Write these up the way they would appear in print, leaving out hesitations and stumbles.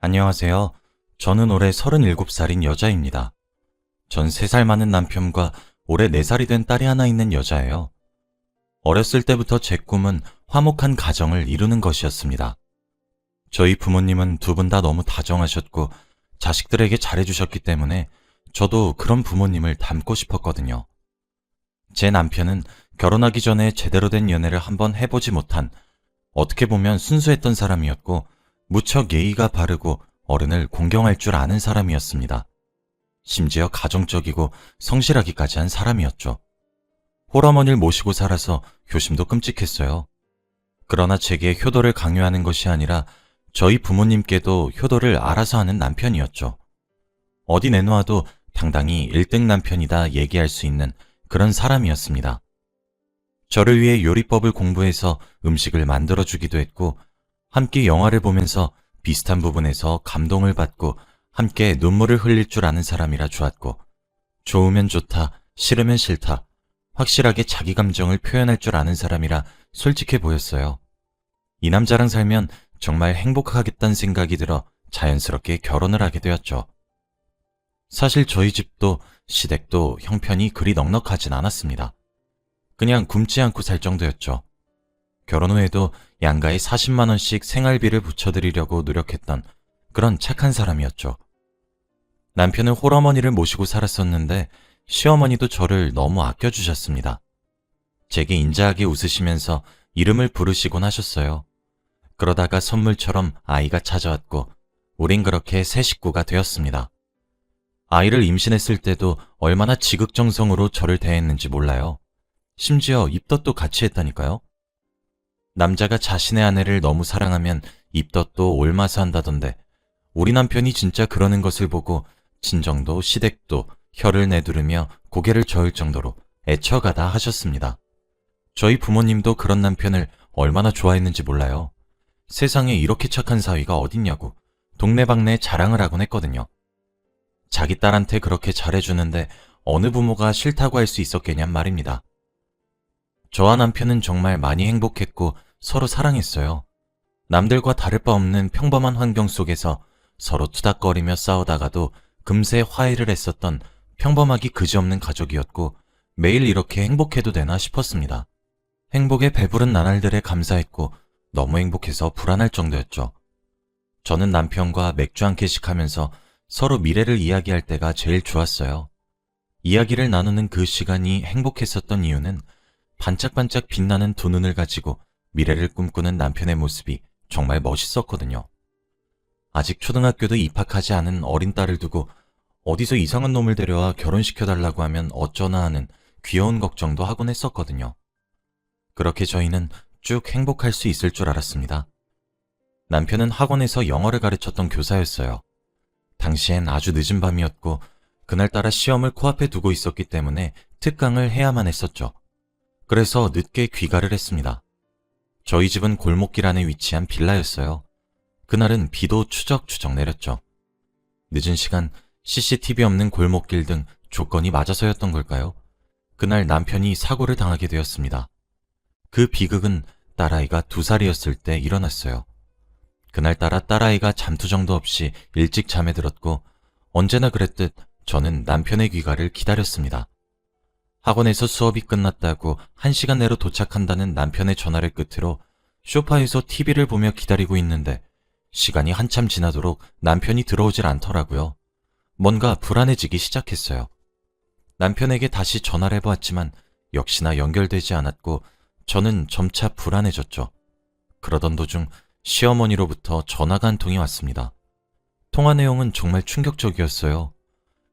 안녕하세요. 저는 올해 37살인 여자입니다. 전 3살 많은 남편과 올해 4살이 된 딸이 하나 있는 여자예요. 어렸을 때부터 제 꿈은 화목한 가정을 이루는 것이었습니다. 저희 부모님은 두 분 다 너무 다정하셨고 자식들에게 잘해주셨기 때문에 저도 그런 부모님을 닮고 싶었거든요. 제 남편은 결혼하기 전에 제대로 된 연애를 한번 해보지 못한, 어떻게 보면 순수했던 사람이었고 무척 예의가 바르고 어른을 공경할 줄 아는 사람이었습니다. 심지어 가정적이고 성실하기까지 한 사람이었죠. 홀어머니를 모시고 살아서 효심도 끔찍했어요. 그러나 제게 효도를 강요하는 것이 아니라 저희 부모님께도 효도를 알아서 하는 남편이었죠. 어디 내놓아도 당당히 1등 남편이다 얘기할 수 있는 그런 사람이었습니다. 저를 위해 요리법을 공부해서 음식을 만들어주기도 했고, 함께 영화를 보면서 비슷한 부분에서 감동을 받고 함께 눈물을 흘릴 줄 아는 사람이라 좋았고, 좋으면 좋다, 싫으면 싫다, 확실하게 자기 감정을 표현할 줄 아는 사람이라 솔직해 보였어요. 이 남자랑 살면 정말 행복하겠다는 생각이 들어 자연스럽게 결혼을 하게 되었죠. 사실 저희 집도 시댁도 형편이 그리 넉넉하진 않았습니다. 그냥 굶지 않고 살 정도였죠. 결혼 후에도 양가에 40만 원씩 생활비를 붙여드리려고 노력했던 그런 착한 사람이었죠. 남편은 홀어머니를 모시고 살았었는데 시어머니도 저를 너무 아껴주셨습니다. 제게 인자하게 웃으시면서 이름을 부르시곤 하셨어요. 그러다가 선물처럼 아이가 찾아왔고 우린 그렇게 새 식구가 되었습니다. 아이를 임신했을 때도 얼마나 지극정성으로 저를 대했는지 몰라요. 심지어 입덧도 같이 했다니까요. 남자가 자신의 아내를 너무 사랑하면 입덧도 옮아서 한다던데, 우리 남편이 진짜 그러는 것을 보고 친정도 시댁도 혀를 내두르며 고개를 저을 정도로 애처가다 하셨습니다. 저희 부모님도 그런 남편을 얼마나 좋아했는지 몰라요. 세상에 이렇게 착한 사위가 어딨냐고 동네방네 자랑을 하곤 했거든요. 자기 딸한테 그렇게 잘해주는데 어느 부모가 싫다고 할 수 있었겠냔 말입니다. 저와 남편은 정말 많이 행복했고 서로 사랑했어요. 남들과 다를 바 없는 평범한 환경 속에서 서로 투닥거리며 싸우다가도 금세 화해를 했었던 평범하기 그지없는 가족이었고, 매일 이렇게 행복해도 되나 싶었습니다. 행복에 배부른 나날들에 감사했고 너무 행복해서 불안할 정도였죠. 저는 남편과 맥주 한 캔씩 하면서 서로 미래를 이야기할 때가 제일 좋았어요. 이야기를 나누는 그 시간이 행복했었던 이유는 반짝반짝 빛나는 두 눈을 가지고 미래를 꿈꾸는 남편의 모습이 정말 멋있었거든요. 아직 초등학교도 입학하지 않은 어린 딸을 두고 어디서 이상한 놈을 데려와 결혼시켜달라고 하면 어쩌나 하는 귀여운 걱정도 하곤 했었거든요. 그렇게 저희는 쭉 행복할 수 있을 줄 알았습니다. 남편은 학원에서 영어를 가르쳤던 교사였어요. 당시엔 아주 늦은 밤이었고 그날따라 시험을 코앞에 두고 있었기 때문에 특강을 해야만 했었죠. 그래서 늦게 귀가를 했습니다. 저희 집은 골목길 안에 위치한 빌라였어요. 그날은 비도 추적추적 내렸죠. 늦은 시간 CCTV 없는 골목길 등 조건이 맞아서였던 걸까요? 그날 남편이 사고를 당하게 되었습니다. 그 비극은 딸아이가 2살이었을 때 일어났어요. 그날따라 딸아이가 잠투정도 없이 일찍 잠에 들었고 언제나 그랬듯 저는 남편의 귀가를 기다렸습니다. 학원에서 수업이 끝났다고 1시간 내로 도착한다는 남편의 전화를 끝으로 소파에서 TV를 보며 기다리고 있는데 시간이 한참 지나도록 남편이 들어오질 않더라고요. 뭔가 불안해지기 시작했어요. 남편에게 다시 전화를 해보았지만 역시나 연결되지 않았고 저는 점차 불안해졌죠. 그러던 도중 시어머니로부터 전화가 한 통이 왔습니다. 통화 내용은 정말 충격적이었어요.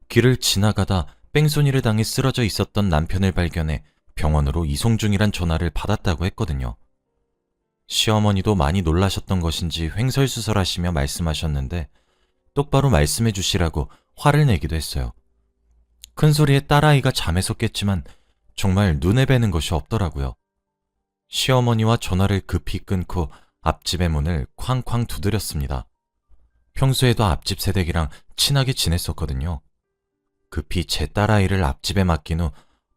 길을 지나가다 뺑소니를 당해 쓰러져 있었던 남편을 발견해 병원으로 이송 중이란 전화를 받았다고 했거든요. 시어머니도 많이 놀라셨던 것인지 횡설수설하시며 말씀하셨는데 똑바로 말씀해 주시라고 화를 내기도 했어요. 큰 소리에 딸아이가 잠에서 깼지만 정말 눈에 뵈는 것이 없더라고요. 시어머니와 전화를 급히 끊고 앞집의 문을 쾅쾅 두드렸습니다. 평소에도 앞집 세댁이랑 친하게 지냈었거든요. 급히 제 딸아이를 앞집에 맡긴 후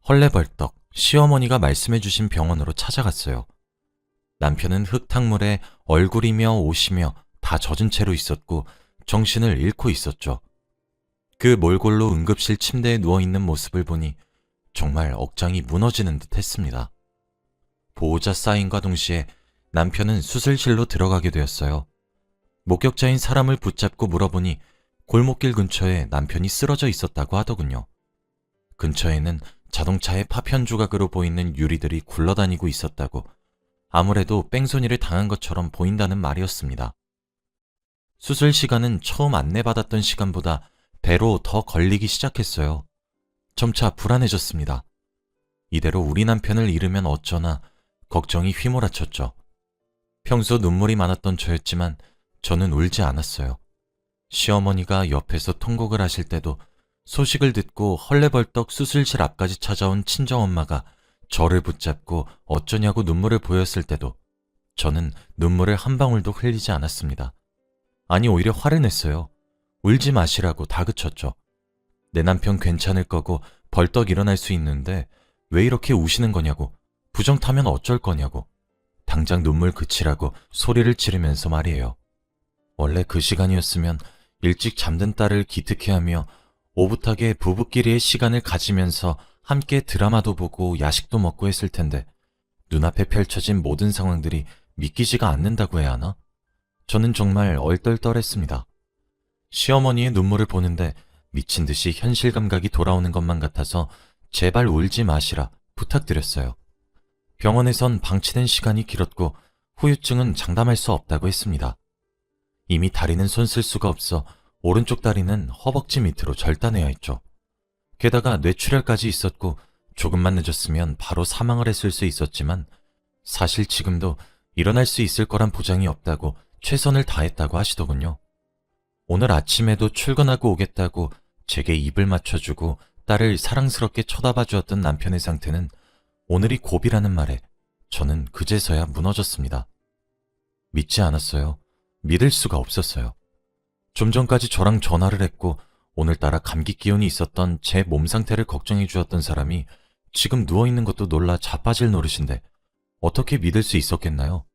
헐레벌떡 시어머니가 말씀해 주신 병원으로 찾아갔어요. 남편은 흙탕물에 얼굴이며 옷이며 다 젖은 채로 있었고 정신을 잃고 있었죠. 그 몰골로 응급실 침대에 누워있는 모습을 보니 정말 억장이 무너지는 듯 했습니다. 보호자 사인과 동시에 남편은 수술실로 들어가게 되었어요. 목격자인 사람을 붙잡고 물어보니 골목길 근처에 남편이 쓰러져 있었다고 하더군요. 근처에는 자동차의 파편 조각으로 보이는 유리들이 굴러다니고 있었다고, 아무래도 뺑소니를 당한 것처럼 보인다는 말이었습니다. 수술 시간은 처음 안내받았던 시간보다 배로 더 걸리기 시작했어요. 점차 불안해졌습니다. 이대로 우리 남편을 잃으면 어쩌나 걱정이 휘몰아쳤죠. 평소 눈물이 많았던 저였지만 저는 울지 않았어요. 시어머니가 옆에서 통곡을 하실 때도, 소식을 듣고 헐레벌떡 수술실 앞까지 찾아온 친정엄마가 저를 붙잡고 어쩌냐고 눈물을 보였을 때도 저는 눈물을 한 방울도 흘리지 않았습니다. 아니, 오히려 화를 냈어요. 울지 마시라고 다그쳤죠. 내 남편 괜찮을 거고 벌떡 일어날 수 있는데 왜 이렇게 우시는 거냐고, 부정 타면 어쩔 거냐고, 당장 눈물 그치라고 소리를 지르면서 말이에요. 원래 그 시간이었으면 일찍 잠든 딸을 기특해하며 오붓하게 부부끼리의 시간을 가지면서 함께 드라마도 보고 야식도 먹고 했을 텐데, 눈앞에 펼쳐진 모든 상황들이 믿기지가 않는다고 해야 하나? 저는 정말 얼떨떨했습니다. 시어머니의 눈물을 보는데 미친 듯이 현실 감각이 돌아오는 것만 같아서 제발 울지 마시라 부탁드렸어요. 병원에선 방치된 시간이 길었고 후유증은 장담할 수 없다고 했습니다. 이미 다리는 손 쓸 수가 없어 오른쪽 다리는 허벅지 밑으로 절단해야 했죠. 게다가 뇌출혈까지 있었고 조금만 늦었으면 바로 사망을 했을 수 있었지만, 사실 지금도 일어날 수 있을 거란 보장이 없다고 최선을 다했다고 하시더군요. 오늘 아침에도 출근하고 오겠다고 제게 입을 맞춰주고 딸을 사랑스럽게 쳐다봐 주었던 남편의 상태는 오늘이 고비라는 말에 저는 그제서야 무너졌습니다. 믿지 않았어요. 믿을 수가 없었어요. 좀 전까지 저랑 전화를 했고 오늘따라 감기 기운이 있었던 제 몸 상태를 걱정해 주었던 사람이 지금 누워있는 것도 놀라 자빠질 노릇인데 어떻게 믿을 수 있었겠나요?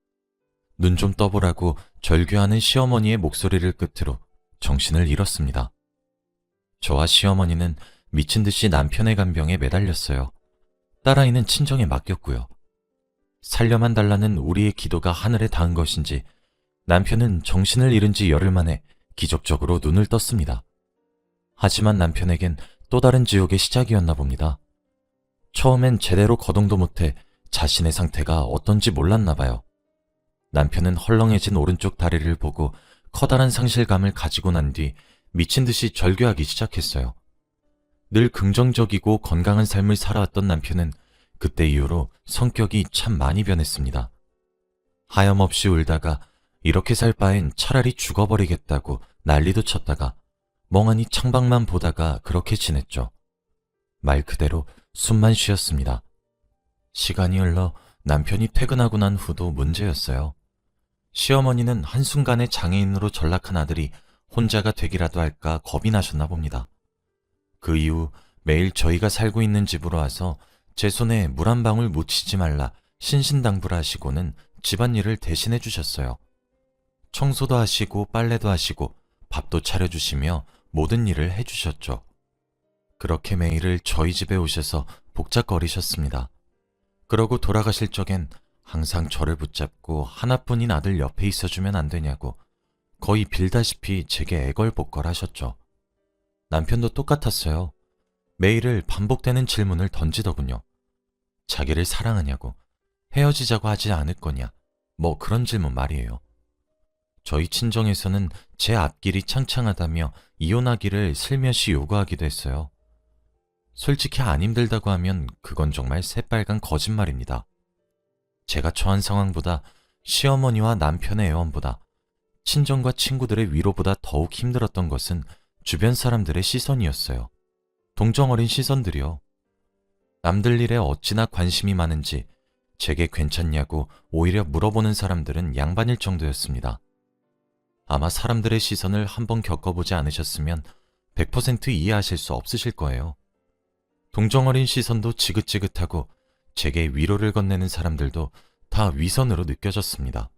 눈 좀 떠보라고 절규하는 시어머니의 목소리를 끝으로 정신을 잃었습니다. 저와 시어머니는 미친 듯이 남편의 간병에 매달렸어요. 딸아이는 친정에 맡겼고요. 살려만 달라는 우리의 기도가 하늘에 닿은 것인지 남편은 정신을 잃은 지 열흘 만에 기적적으로 눈을 떴습니다. 하지만 남편에겐 또 다른 지옥의 시작이었나 봅니다. 처음엔 제대로 거동도 못해 자신의 상태가 어떤지 몰랐나 봐요. 남편은 헐렁해진 오른쪽 다리를 보고 커다란 상실감을 가지고 난 뒤 미친 듯이 절규하기 시작했어요. 늘 긍정적이고 건강한 삶을 살아왔던 남편은 그때 이후로 성격이 참 많이 변했습니다. 하염없이 울다가 이렇게 살 바엔 차라리 죽어버리겠다고 난리도 쳤다가 멍하니 창밖만 보다가 그렇게 지냈죠. 말 그대로 숨만 쉬었습니다. 시간이 흘러 남편이 퇴근하고 난 후도 문제였어요. 시어머니는 한순간에 장애인으로 전락한 아들이 혼자가 되기라도 할까 겁이 나셨나 봅니다. 그 이후 매일 저희가 살고 있는 집으로 와서 제 손에 물 한 방울 묻히지 말라 신신당부를 하시고는 집안일을 대신해 주셨어요. 청소도 하시고 빨래도 하시고 밥도 차려주시며 모든 일을 해주셨죠. 그렇게 매일을 저희 집에 오셔서 복작거리셨습니다. 그러고 돌아가실 적엔 항상 저를 붙잡고 하나뿐인 아들 옆에 있어주면 안 되냐고 거의 빌다시피 제게 애걸복걸 하셨죠. 남편도 똑같았어요. 매일을 반복되는 질문을 던지더군요. 자기를 사랑하냐고, 헤어지자고 하지 않을 거냐, 뭐 그런 질문 말이에요. 저희 친정에서는 제 앞길이 창창하다며 이혼하기를 슬며시 요구하기도 했어요. 솔직히 안 힘들다고 하면 그건 정말 새빨간 거짓말입니다. 제가 처한 상황보다 시어머니와 남편의 애원보다 친정과 친구들의 위로보다 더욱 힘들었던 것은 주변 사람들의 시선이었어요. 동정어린 시선들이요. 남들 일에 어찌나 관심이 많은지 제게 괜찮냐고 오히려 물어보는 사람들은 양반일 정도였습니다. 아마 사람들의 시선을 한번 겪어보지 않으셨으면 100% 이해하실 수 없으실 거예요. 동정어린 시선도 지긋지긋하고 제게 위로를 건네는 사람들도 다 위선으로 느껴졌습니다.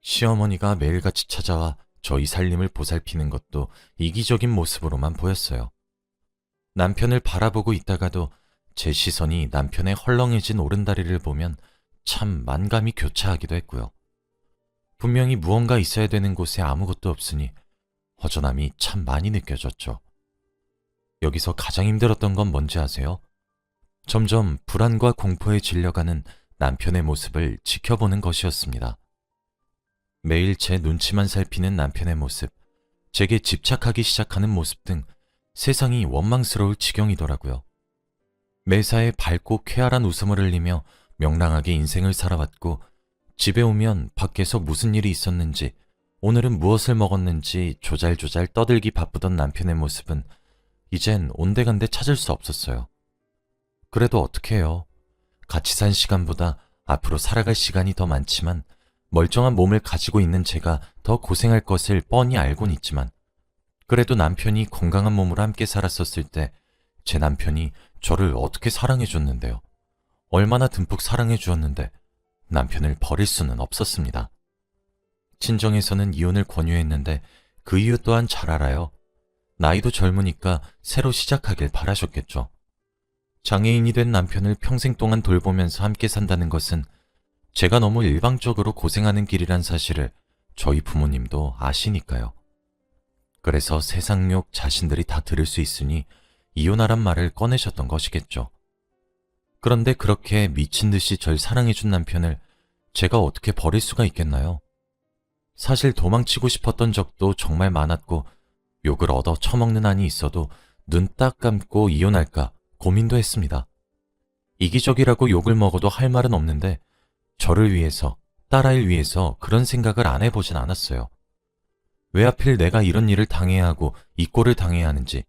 시어머니가 매일같이 찾아와 저희 살림을 보살피는 것도 이기적인 모습으로만 보였어요. 남편을 바라보고 있다가도 제 시선이 남편의 헐렁해진 오른다리를 보면 참 만감이 교차하기도 했고요. 분명히 무언가 있어야 되는 곳에 아무것도 없으니 허전함이 참 많이 느껴졌죠. 여기서 가장 힘들었던 건 뭔지 아세요? 점점 불안과 공포에 질려가는 남편의 모습을 지켜보는 것이었습니다. 매일 제 눈치만 살피는 남편의 모습, 제게 집착하기 시작하는 모습 등 세상이 원망스러울 지경이더라고요. 매사에 밝고 쾌활한 웃음을 흘리며 명랑하게 인생을 살아왔고 집에 오면 밖에서 무슨 일이 있었는지, 오늘은 무엇을 먹었는지 조잘조잘 떠들기 바쁘던 남편의 모습은 이젠 온데간데 찾을 수 없었어요. 그래도 어떻게 해요? 같이 산 시간보다 앞으로 살아갈 시간이 더 많지만 멀쩡한 몸을 가지고 있는 제가 더 고생할 것을 뻔히 알고는 있지만 그래도 남편이 건강한 몸으로 함께 살았었을 때 제 남편이 저를 어떻게 사랑해 줬는데요. 얼마나 듬뿍 사랑해 주었는데 남편을 버릴 수는 없었습니다. 친정에서는 이혼을 권유했는데 그 이유 또한 잘 알아요. 나이도 젊으니까 새로 시작하길 바라셨겠죠. 장애인이 된 남편을 평생 동안 돌보면서 함께 산다는 것은 제가 너무 일방적으로 고생하는 길이란 사실을 저희 부모님도 아시니까요. 그래서 세상욕 자신들이 다 들을 수 있으니 이혼하란 말을 꺼내셨던 것이겠죠. 그런데 그렇게 미친 듯이 절 사랑해준 남편을 제가 어떻게 버릴 수가 있겠나요? 사실 도망치고 싶었던 적도 정말 많았고 욕을 얻어 처먹는 한이 있어도 눈 딱 감고 이혼할까 고민도 했습니다. 이기적이라고 욕을 먹어도 할 말은 없는데 저를 위해서, 딸아이를 위해서 그런 생각을 안 해보진 않았어요. 왜 하필 내가 이런 일을 당해야 하고 이 꼴을 당해야 하는지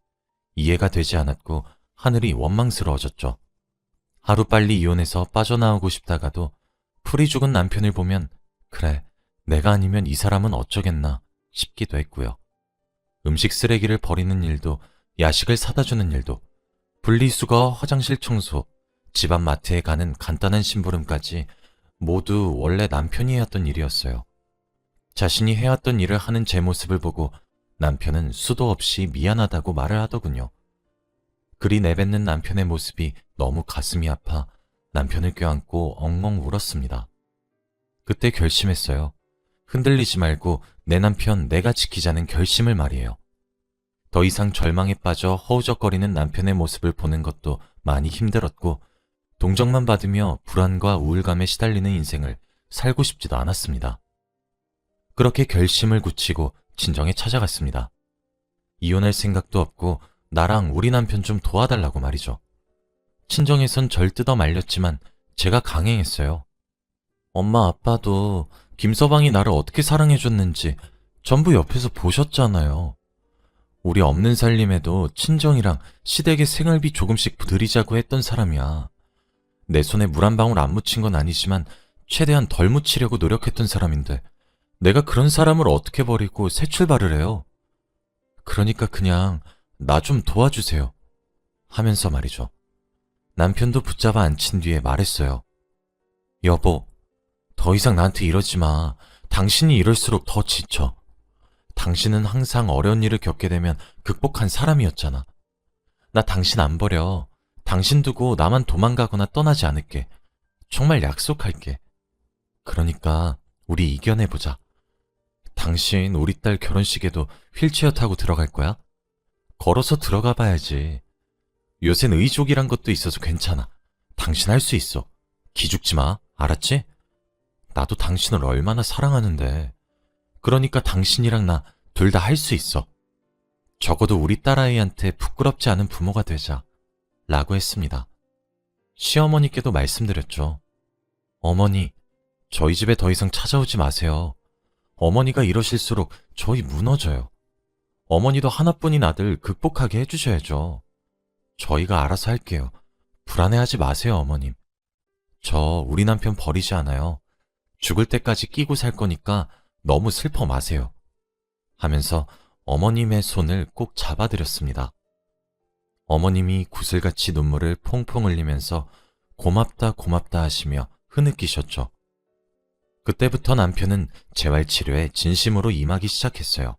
이해가 되지 않았고 하늘이 원망스러워졌죠. 하루빨리 이혼해서 빠져나오고 싶다가도 풀이 죽은 남편을 보면 그래, 내가 아니면 이 사람은 어쩌겠나 싶기도 했고요. 음식 쓰레기를 버리는 일도, 야식을 사다 주는 일도, 분리수거, 화장실 청소, 집안 마트에 가는 간단한 심부름까지 모두 원래 남편이 해왔던 일이었어요. 자신이 해왔던 일을 하는 제 모습을 보고 남편은 수도 없이 미안하다고 말을 하더군요. 그리 내뱉는 남편의 모습이 너무 가슴이 아파 남편을 껴안고 엉엉 울었습니다. 그때 결심했어요. 흔들리지 말고 내 남편 내가 지키자는 결심을 말이에요. 더 이상 절망에 빠져 허우적거리는 남편의 모습을 보는 것도 많이 힘들었고 동정만 받으며 불안과 우울감에 시달리는 인생을 살고 싶지도 않았습니다. 그렇게 결심을 굳히고 친정에 찾아갔습니다. 이혼할 생각도 없고 나랑 우리 남편 좀 도와달라고 말이죠. 친정에선 절 뜯어 말렸지만 제가 강행했어요. 엄마 아빠도 김서방이 나를 어떻게 사랑해줬는지 전부 옆에서 보셨잖아요. 우리 없는 살림에도 친정이랑 시댁에 생활비 조금씩 드리자고 했던 사람이야. 내 손에 물 한 방울 안 묻힌 건 아니지만 최대한 덜 묻히려고 노력했던 사람인데 내가 그런 사람을 어떻게 버리고 새 출발을 해요? 그러니까 그냥 나 좀 도와주세요. 하면서 말이죠. 남편도 붙잡아 앉힌 뒤에 말했어요. 여보, 더 이상 나한테 이러지 마. 당신이 이럴수록 더 지쳐. 당신은 항상 어려운 일을 겪게 되면 극복한 사람이었잖아. 나 당신 안 버려. 당신 두고 나만 도망가거나 떠나지 않을게. 정말 약속할게. 그러니까 우리 이겨내보자. 당신 우리 딸 결혼식에도 휠체어 타고 들어갈 거야? 걸어서 들어가 봐야지. 요샌 의족이란 것도 있어서 괜찮아. 당신 할 수 있어. 기죽지 마. 알았지? 나도 당신을 얼마나 사랑하는데. 그러니까 당신이랑 나 둘 다 할 수 있어. 적어도 우리 딸아이한테 부끄럽지 않은 부모가 되자. 라고 했습니다. 시어머니께도 말씀드렸죠. 어머니, 저희 집에 더 이상 찾아오지 마세요. 어머니가 이러실수록 저희 무너져요. 어머니도 하나뿐인 아들 극복하게 해주셔야죠. 저희가 알아서 할게요. 불안해하지 마세요, 어머님. 저 우리 남편 버리지 않아요. 죽을 때까지 끼고 살 거니까 너무 슬퍼 마세요. 하면서 어머님의 손을 꼭 잡아드렸습니다. 어머님이 구슬같이 눈물을 퐁퐁 흘리면서 고맙다 고맙다 하시며 흐느끼셨죠. 그때부터 남편은 재활치료에 진심으로 임하기 시작했어요.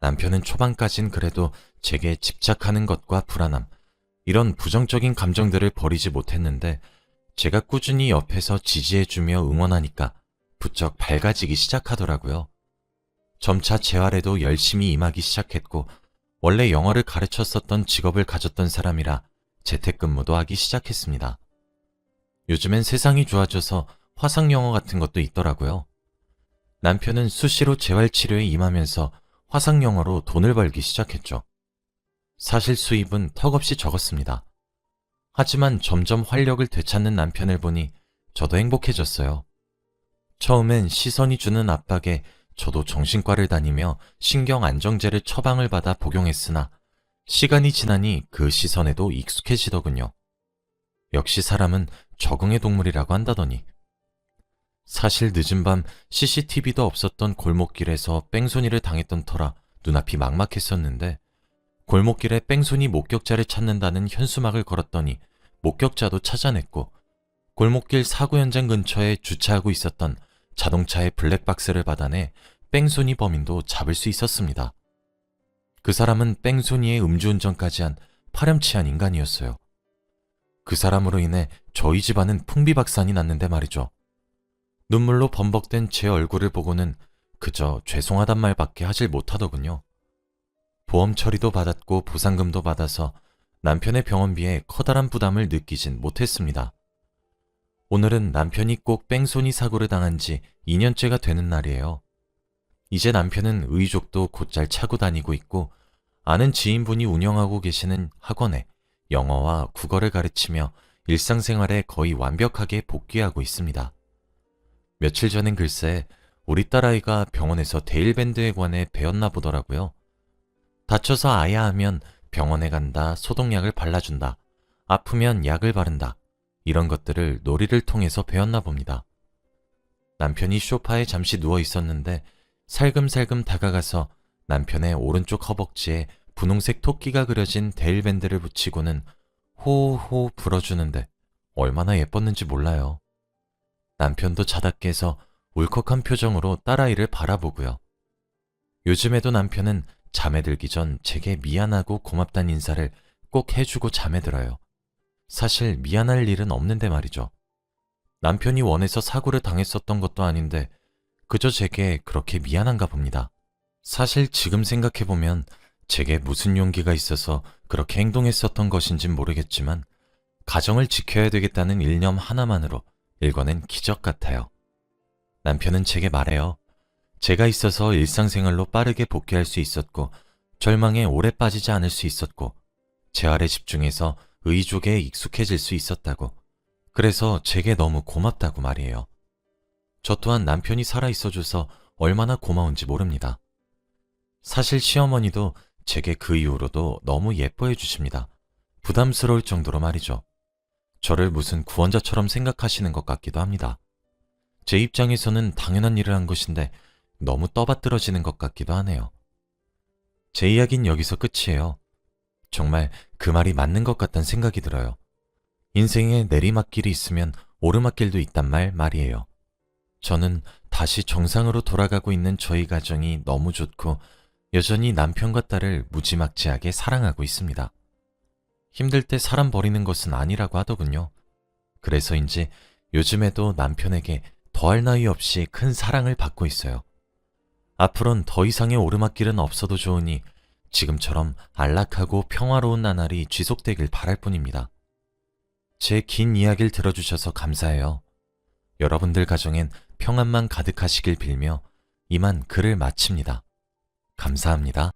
남편은 초반까진 그래도 제게 집착하는 것과 불안함, 이런 부정적인 감정들을 버리지 못했는데 제가 꾸준히 옆에서 지지해주며 응원하니까 부쩍 밝아지기 시작하더라고요. 점차 재활에도 열심히 임하기 시작했고 원래 영어를 가르쳤었던 직업을 가졌던 사람이라 재택근무도 하기 시작했습니다. 요즘엔 세상이 좋아져서 화상영어 같은 것도 있더라고요. 남편은 수시로 재활치료에 임하면서 화상영어로 돈을 벌기 시작했죠. 사실 수입은 턱없이 적었습니다. 하지만 점점 활력을 되찾는 남편을 보니 저도 행복해졌어요. 처음엔 시선이 주는 압박에 저도 정신과를 다니며 신경안정제를 처방을 받아 복용했으나 시간이 지나니 그 시선에도 익숙해지더군요. 역시 사람은 적응의 동물이라고 한다더니. 사실 늦은 밤 CCTV도 없었던 골목길에서 뺑소니를 당했던 터라 눈앞이 막막했었는데 골목길에 뺑소니 목격자를 찾는다는 현수막을 걸었더니 목격자도 찾아냈고 골목길 사고 현장 근처에 주차하고 있었던 자동차의 블랙박스를 받아내 뺑소니 범인도 잡을 수 있었습니다. 그 사람은 뺑소니에 음주운전까지 한 파렴치한 인간이었어요. 그 사람으로 인해 저희 집안은 풍비박산이 났는데 말이죠. 눈물로 범벅된 제 얼굴을 보고는 그저 죄송하단 말밖에 하질 못하더군요. 보험 처리도 받았고 보상금도 받아서 남편의 병원비에 커다란 부담을 느끼진 못했습니다. 오늘은 남편이 꼭 뺑소니 사고를 당한 지 2년째가 되는 날이에요. 이제 남편은 의족도 곧잘 차고 다니고 있고 아는 지인분이 운영하고 계시는 학원에 영어와 국어를 가르치며 일상생활에 거의 완벽하게 복귀하고 있습니다. 며칠 전엔 글쎄 우리 딸아이가 병원에서 데일밴드에 관해 배웠나 보더라고요. 다쳐서 아야 하면 병원에 간다, 소독약을 발라준다, 아프면 약을 바른다, 이런 것들을 놀이를 통해서 배웠나 봅니다. 남편이 소파에 잠시 누워 있었는데 살금살금 다가가서 남편의 오른쪽 허벅지에 분홍색 토끼가 그려진 데일밴드를 붙이고는 호호호 불어주는데 얼마나 예뻤는지 몰라요. 남편도 자다 깨서 울컥한 표정으로 딸아이를 바라보고요. 요즘에도 남편은 잠에 들기 전 제게 미안하고 고맙다는 인사를 꼭 해주고 잠에 들어요. 사실 미안할 일은 없는데 말이죠. 남편이 원해서 사고를 당했었던 것도 아닌데 그저 제게 그렇게 미안한가 봅니다. 사실 지금 생각해보면 제게 무슨 용기가 있어서 그렇게 행동했었던 것인진 모르겠지만 가정을 지켜야 되겠다는 일념 하나만으로 일궈낸 기적 같아요. 남편은 제게 말해요. 제가 있어서 일상생활로 빠르게 복귀할 수 있었고 절망에 오래 빠지지 않을 수 있었고 재활에 집중해서 의족에 익숙해질 수 있었다고. 그래서 제게 너무 고맙다고 말이에요. 저 또한 남편이 살아있어줘서 얼마나 고마운지 모릅니다. 사실 시어머니도 제게 그 이후로도 너무 예뻐해 주십니다. 부담스러울 정도로 말이죠. 저를 무슨 구원자처럼 생각하시는 것 같기도 합니다. 제 입장에서는 당연한 일을 한 것인데 너무 떠받들어지는 것 같기도 하네요. 제 이야기는 여기서 끝이에요. 정말 그 말이 맞는 것 같다는 생각이 들어요. 인생에 내리막길이 있으면 오르막길도 있단 말이에요. 저는 다시 정상으로 돌아가고 있는 저희 가정이 너무 좋고 여전히 남편과 딸을 무지막지하게 사랑하고 있습니다. 힘들 때 사람 버리는 것은 아니라고 하더군요. 그래서인지 요즘에도 남편에게 더할 나위 없이 큰 사랑을 받고 있어요. 앞으론 더 이상의 오르막길은 없어도 좋으니 지금처럼 안락하고 평화로운 나날이 지속되길 바랄 뿐입니다. 제 긴 이야기를 들어주셔서 감사해요. 여러분들 가정엔 평안만 가득하시길 빌며 이만 글을 마칩니다. 감사합니다.